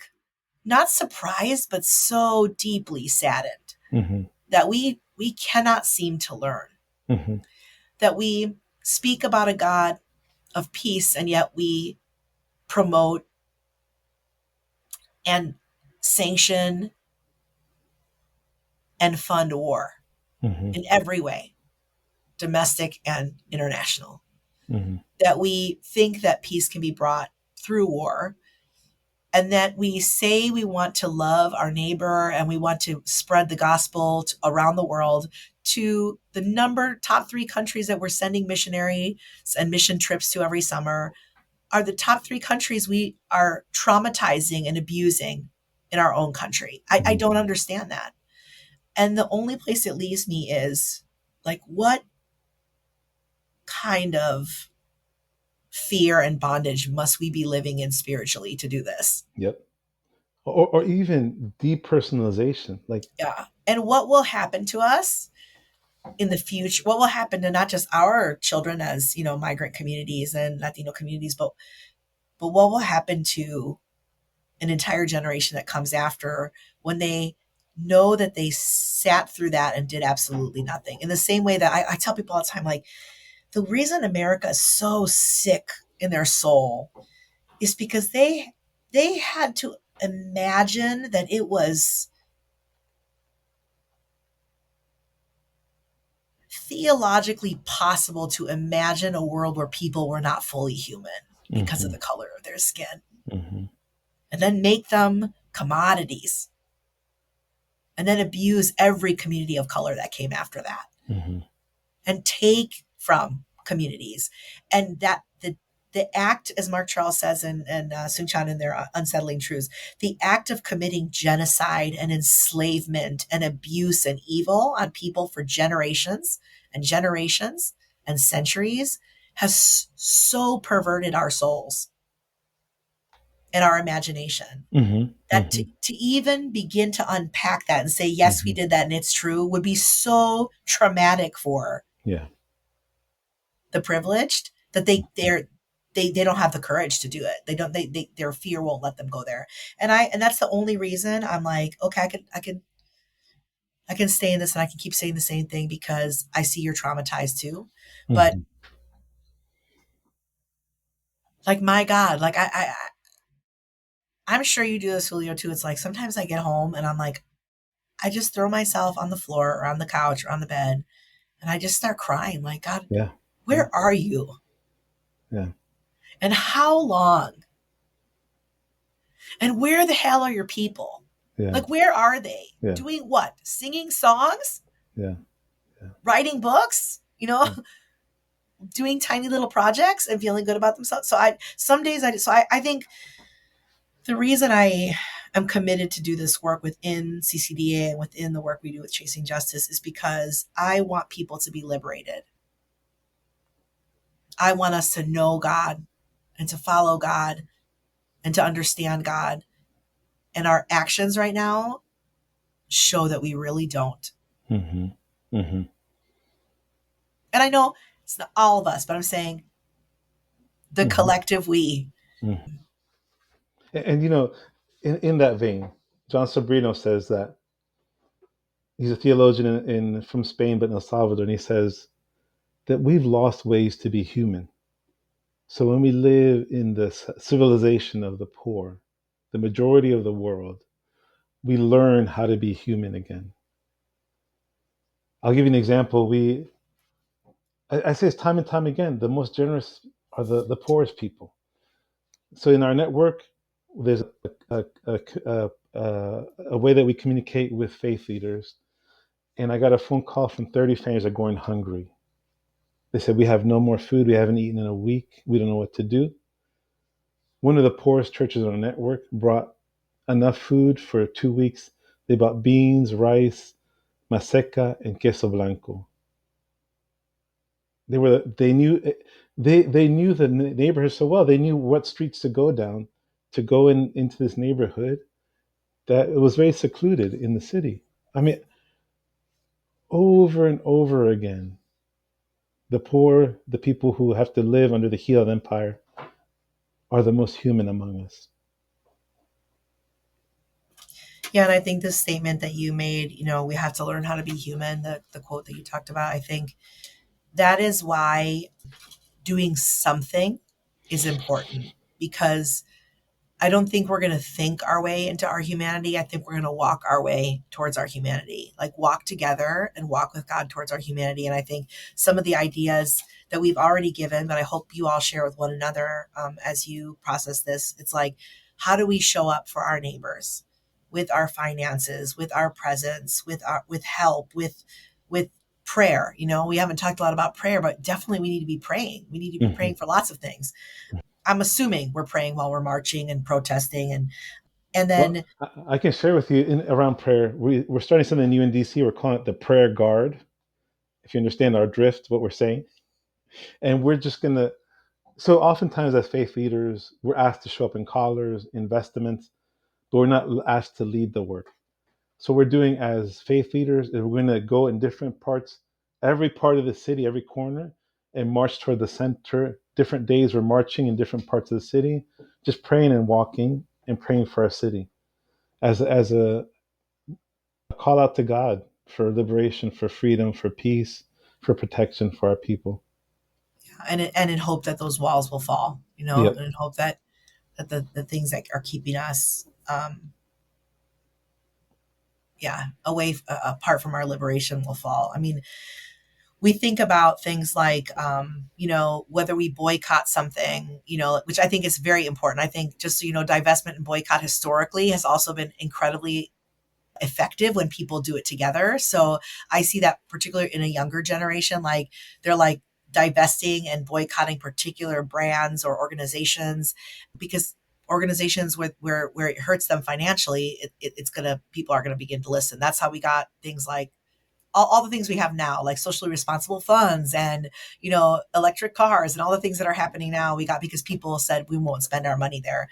A: not surprised, but so deeply saddened
B: Mm-hmm.
A: that we cannot seem to learn,
B: Mm-hmm.
A: that we speak about a God of peace, and yet we promote and sanction and fund war
B: Mm-hmm.
A: in every way, domestic and international.
B: Mm-hmm.
A: That we think that peace can be brought through war, and that we say we want to love our neighbor and we want to spread the gospel around the world, to the top 3 countries that we're sending missionaries and mission trips to every summer are the top 3 countries we are traumatizing and abusing in our own country. I
B: Mm-hmm.
A: don't understand that. And the only place it leaves me is like, what kind of fear and bondage must we be living in spiritually to do this?
B: Yep. Or even depersonalization. Like,
A: Yeah. And what will happen to us in the future? What will happen to not just our children as, you know, migrant communities and Latino communities, but what will happen to an entire generation that comes after, when they know that they sat through that and did absolutely nothing? In the same way that I tell people all the time, like, the reason America is so sick in their soul is because they had to imagine that it was theologically possible to imagine a world where people were not fully human because of
B: mm-hmm.
A: the color of their skin,
B: Mm-hmm.
A: and then make them commodities, and then abuse every community of color that came after that,
B: Mm-hmm.
A: and take from communities. And that the act, as Mark Charles says, and Sun Chan in their Unsettling Truths, the act of committing genocide and enslavement and abuse and evil on people for generations and generations and centuries has so perverted our souls and our imagination
B: Mm-hmm.
A: that
B: Mm-hmm.
A: to even begin to unpack that and say, yes, we
B: Mm-hmm.
A: did that and it's true, would be so traumatic for
B: Yeah.
A: the privileged that they don't have the courage to do it. They don't, their fear won't let them go there. And that's the only reason I'm like, okay, I can stay in this and I can keep saying the same thing, because I see you're traumatized too. But
B: Mm-hmm.
A: like, my God, like, I'm sure you do this, Julio, too. It's like, sometimes I get home and I'm like, I just throw myself on the floor or on the couch or on the bed, and I just start crying. Like, God,
B: Yeah. Yeah.
A: where are you?
B: Yeah.
A: And how long? And where the hell are your people?
B: Yeah.
A: Like, where are they?
B: Yeah.
A: Doing what? Singing songs?
B: Yeah. Yeah.
A: Writing books? You know,
B: Yeah.
A: doing tiny little projects and feeling good about themselves. So some days I think the reason I am committed to do this work within CCDA and within the work we do with Chasing Justice is because I want people to be liberated. I want us to know God and to follow God and to understand God. And our actions right now show that we really don't.
B: Mm-hmm. Mm-hmm.
A: And I know it's not all of us, but I'm saying the
B: Mm-hmm.
A: collective we.
B: Mm-hmm. And in that vein, John Sobrino says that he's a theologian from Spain, but in El Salvador, and he says that we've lost ways to be human. So when we live in the civilization of the poor, the majority of the world, we learn how to be human again. I'll give you an example. I say this time and time again, the most generous are the poorest people. So in our network, there's a way that we communicate with faith leaders. And I got a phone call from 30 families that are going hungry. They said, we have no more food. We haven't eaten in a week. We don't know what to do. One of the poorest churches on the network brought enough food for 2 weeks. They bought beans, rice, maseca, and queso blanco. They knew they knew the neighborhood so well. They knew what streets to go down to go into this neighborhood that it was very secluded in the city. I mean, over and over again, the poor, the people who have to live under the heel of empire, are the most human among us.
A: Yeah, and I think the statement that you made, we have to learn how to be human, the quote that you talked about, I think that is why doing something is important, because I don't think we're going to think our way into our humanity. I think we're going to walk our way towards our humanity, like walk together and walk with God towards our humanity. And I think some of the ideas that we've already given, but I hope you all share with one another as you process this, it's like, how do we show up for our neighbors with our finances, with our presence, with help, with prayer? We haven't talked a lot about prayer, but definitely we need to be praying. We need to be
B: Mm-hmm.
A: praying for lots of things. I'm assuming we're praying while we're marching and protesting, and
B: Well,
A: then
B: I can share with you around prayer. We're starting something new in DC. We're calling it the prayer guard. If you understand our drift, what we're saying, and we're just gonna. So oftentimes as faith leaders, we're asked to show up in collars, in vestments, but we're not asked to lead the work. So we're doing as faith leaders is we're going to go in different parts, every part of the city, every corner, and march toward the center. Different days we're marching in different parts of the city, just praying and walking and praying for our city as a call out to God for liberation, for freedom, for peace, for protection for our people.
A: and in hope that those walls will fall,
B: Yep.
A: and in hope that the things that are keeping us away apart from our liberation will fall. I mean, we think about things like whether we boycott something, which I think is very important. I think, just so you know, divestment and boycott historically has also been incredibly effective when people do it together. So I see that particularly in a younger generation, like they're like divesting and boycotting particular brands or organizations, because organizations where it hurts them financially, it's gonna people are gonna begin to listen. That's how we got things like all the things we have now, like socially responsible funds and electric cars and all the things that are happening now. We got because people said we won't spend our money there.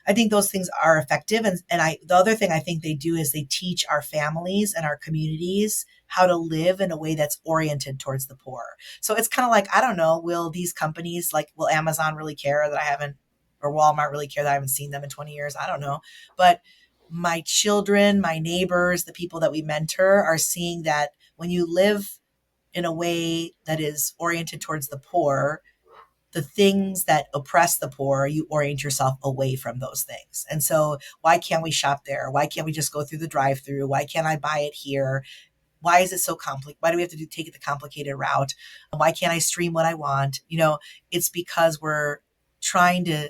A: I think those things are effective. And the other thing I think they do is they teach our families and our communities how to live in a way that's oriented towards the poor. So it's kind of like, I don't know, will these companies, like, will Amazon really care that I haven't, or Walmart really care that I haven't seen them in 20 years? I don't know. But my children, my neighbors, the people that we mentor are seeing that when you live in a way that is oriented towards the poor, the things that oppress the poor, you orient yourself away from those things. And so, why can't we shop there? Why can't we just go through the drive through? Why can't I buy it here? Why is it so complicated? Why do we have to take it the complicated route? Why can't I stream what I want? It's because we're trying to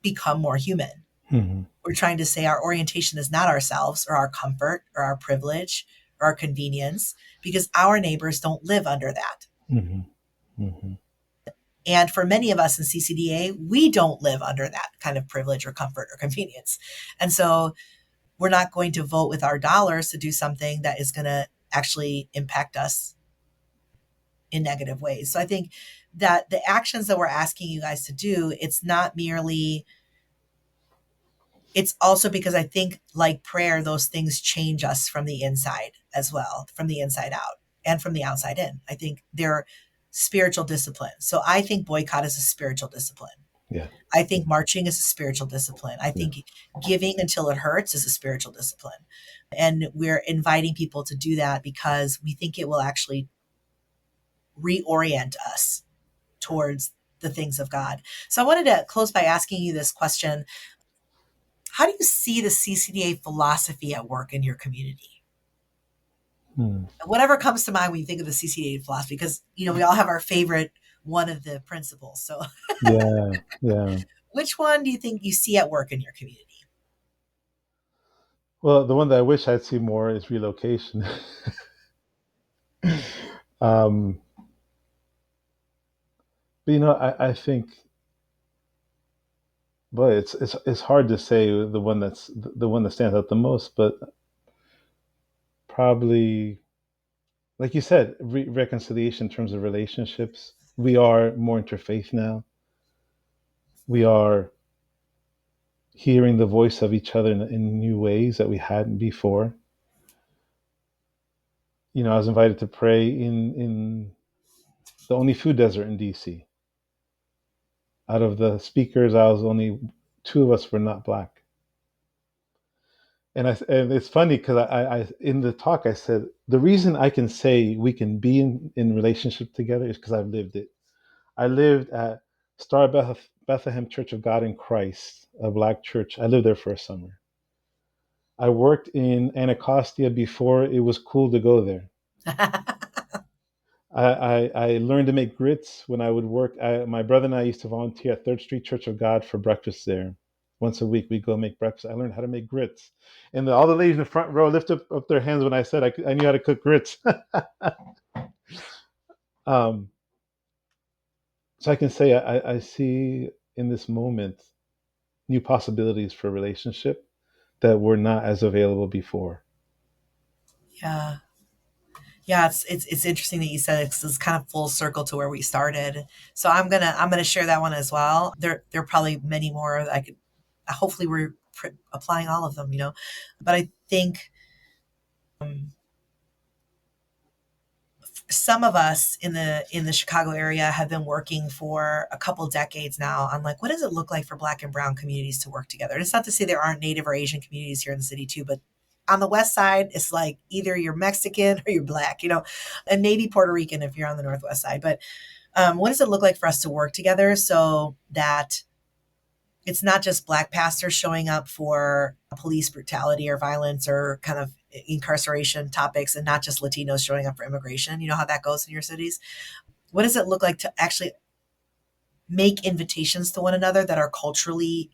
A: become more human.
B: Mm-hmm.
A: We're trying to say our orientation is not ourselves or our comfort or our privilege or our convenience, because our neighbors don't live under that.
B: Mm-hmm. Mm-hmm.
A: And for many of us in CCDA, we don't live under that kind of privilege or comfort or convenience. And so we're not going to vote with our dollars to do something that is going to actually impact us in negative ways. So I think that the actions that we're asking you guys to do, it's not merely, it's also because I think, like prayer, those things change us from the inside as well, from the inside out and from the outside in. I think they're spiritual discipline. So I think boycott is a spiritual discipline.
B: Yeah.
A: I think marching is a spiritual discipline. I
B: Yeah.
A: think giving until it hurts is a spiritual discipline. And we're inviting people to do that because we think it will actually reorient us towards the things of God. So I wanted to close by asking you this question. How do you see the CCDA philosophy at work in your community?
B: Mm.
A: Whatever comes to mind when you think of the CCDA philosophy, because we all have our favorite one of the principles. So
B: Yeah. Yeah.
A: which one do you think you see at work in your community?
B: Well, the one that I wish I'd see more is relocation. um, but I think But it's hard to say the one that stands out the most, but probably, like you said, reconciliation in terms of relationships. We are more interfaith now. We are hearing the voice of each other in new ways that we hadn't before. You know, I was invited to pray in the only food desert in DC. Out of the speakers, I was only two of us were not black. And it's funny because I in the talk I said the reason I can say we can be in relationship together is because I've lived it. I lived at Star Bethlehem Church of God in Christ, a black church. I lived there for a summer. I worked in Anacostia before it was cool to go there. I learned to make grits when I would work. My brother and I used to volunteer at Third Street Church of God for breakfast there. Once a week, we'd go make breakfast. I learned how to make grits. And all the ladies in the front row lifted up their hands when I said I knew how to cook grits. um, so I can say I see in this moment new possibilities for relationship that were not as available before.
A: Yeah. Yeah, it's interesting that you said it's kind of full circle to where we started. So I'm gonna share that one as well. There are probably many more that I could. Hopefully, we're applying all of them, you know. But I think some of us in the Chicago area have been working for a couple decades now on like what does it look like for Black and Brown communities to work together. And it's not to say there aren't Native or Asian communities here in the city too, but on the west side, it's like either you're Mexican or you're Black, you know, and maybe Puerto Rican if you're on the northwest side. But what does it look like for us to work together so that it's not just Black pastors showing up for police brutality or violence or kind of incarceration topics and not just Latinos showing up for immigration? You know how that goes in your cities? What does it look like to actually make invitations to one another that are culturally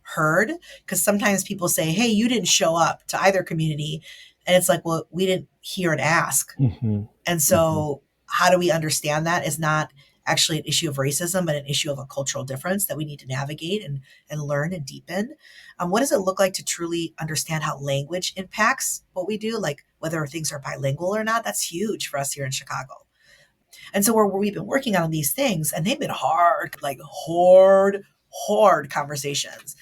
A: heard? Because sometimes people say, hey, you didn't show up to either community. And it's like, well, we didn't hear and ask.
B: Mm-hmm.
A: And
B: Mm-hmm.
A: so, how do we understand that is not actually an issue of racism, but an issue of a cultural difference that we need to navigate and learn and deepen? What does it look like to truly understand how language impacts what we do, like whether things are bilingual or not? That's huge for us here in Chicago. And so, we've been working on these things, and they've been hard, like hard conversations.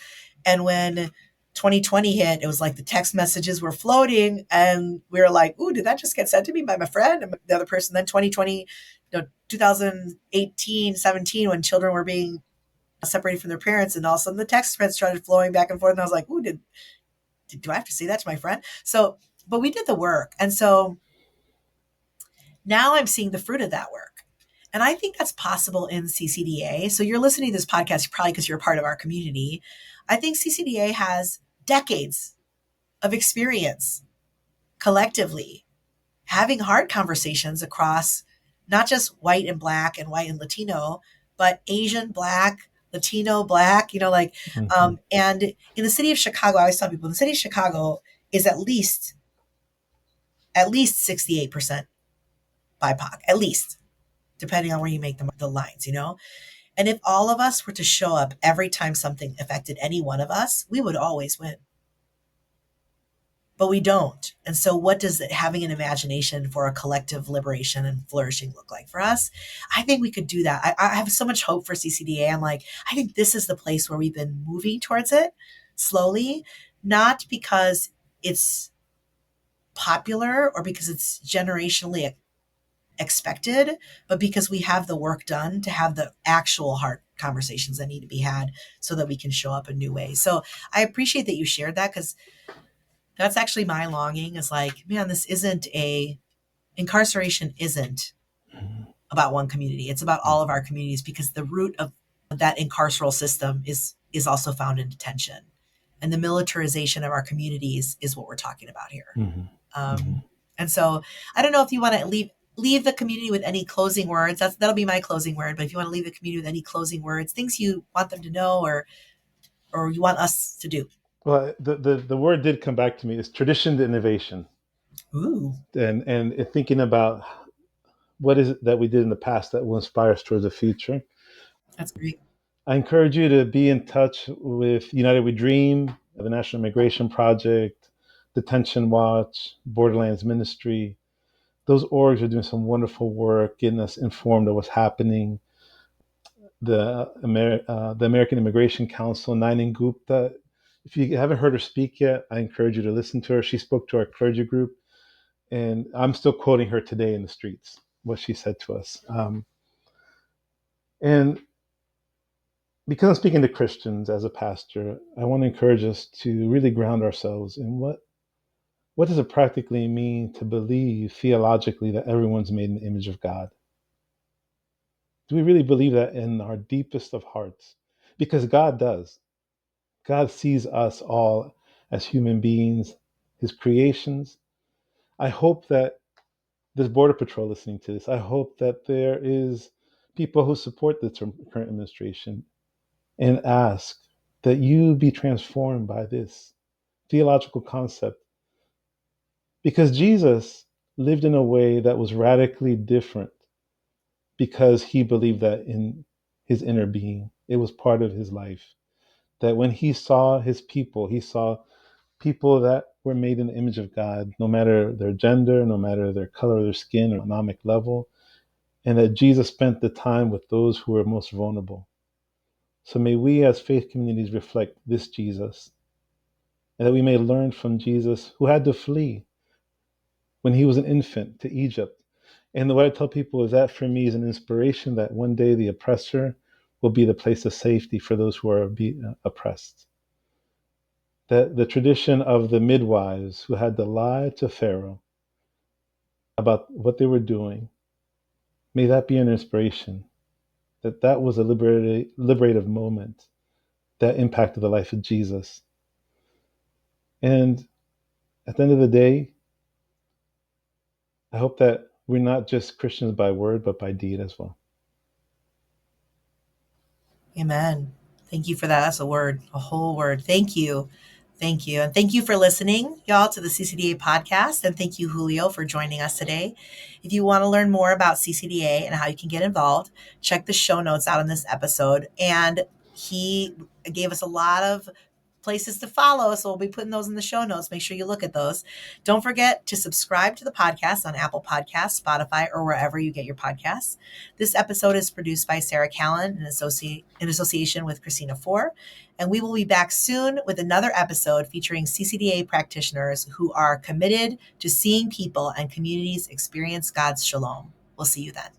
A: And when 2020 hit, it was like the text messages were floating, and we were like, "Ooh, did that just get sent to me by my friend?" And the other person. Then 2020, 2018, 17, when children were being separated from their parents, and all of a sudden the text threads started flowing back and forth. And I was like, "Ooh, do I have to say that to my friend?" So, but we did the work, and so now I'm seeing the fruit of that work. And I think that's possible in CCDA. So you're listening to this podcast probably because you're a part of our community. I think CCDA has decades of experience collectively having hard conversations across not just white and black and white and Latino, but Asian, black, Latino, black, you know, like,
B: Mm-hmm.
A: and in the city of Chicago, I always tell people the city of Chicago is at least 68% BIPOC, at least, depending on where you make the lines, you know? And if all of us were to show up every time something affected any one of us, we would always win. But we don't. And so, what does having an imagination for a collective liberation and flourishing look like for us? I think we could do that. I have so much hope for CCDA. I'm like, I think this is the place where we've been moving towards it slowly, not because it's popular or because it's generationally expected, but because we have the work done to have the actual hard conversations that need to be had so that we can show up in new ways. So I appreciate that you shared that because that's actually my longing is like, man, this isn't incarceration isn't about one community. It's about all of our communities because the root of that incarceral system is also found in detention. And the militarization of our communities is what we're talking about here.
B: Mm-hmm. Mm-hmm.
A: And so I don't know if you want to leave the community with any closing words. That'll be my closing word. But if you want to leave the community with any closing words, things you want them to know or you want us to do.
B: Well, the word did come back to me is tradition to innovation,
A: Ooh,
B: and thinking about what is it that we did in the past that will inspire us towards the future.
A: that's great.
B: I encourage you to be in touch with United We Dream, the National Immigration Project, Detention Watch, Borderlands Ministry. Those orgs are doing some wonderful work, getting us informed of what's happening. The American Immigration Council, Nainin Gupta. If you haven't heard her speak yet, I encourage you to listen to her. She spoke to our clergy group, and I'm still quoting her today in the streets, what she said to us. And because I'm speaking to Christians as a pastor, I want to encourage us to really ground ourselves in what does it practically mean to believe theologically that everyone's made in the image of God? Do we really believe that in our deepest of hearts? Because God does. God sees us all as human beings, his creations. I hope that there's Border Patrol listening to this. I hope that there is people who support the current administration and ask that you be transformed by this theological concept. Because Jesus lived in a way that was radically different because he believed that in his inner being. It was part of his life. That when he saw his people, he saw people that were made in the image of God, no matter their gender, no matter their color of their skin or economic level, and that Jesus spent the time with those who were most vulnerable. So may we as faith communities reflect this Jesus, and that we may learn from Jesus who had to flee when he was an infant to Egypt. And the way I tell people is that for me is an inspiration that one day the oppressor will be the place of safety for those who are oppressed. That the tradition of the midwives who had to lie to Pharaoh about what they were doing, may that be an inspiration, that that was a liberative moment that impacted the life of Jesus. And at the end of the day, I hope that we're not just Christians by word, but by deed as well.
A: Amen. Thank you for that. That's a word, a whole word. Thank you. Thank you. And thank you for listening, y'all, to the CCDA podcast. And thank you, Julio, for joining us today. If you want to learn more about CCDA and how you can get involved, check the show notes out on this episode. And he gave us a lot of places to follow. So we'll be putting those in the show notes. Make sure you look at those. Don't forget to subscribe to the podcast on Apple Podcasts, Spotify, or wherever you get your podcasts. This episode is produced by Sarah Callan in association with Christina Four. And we will be back soon with another episode featuring CCDA practitioners who are committed to seeing people and communities experience God's shalom. We'll see you then.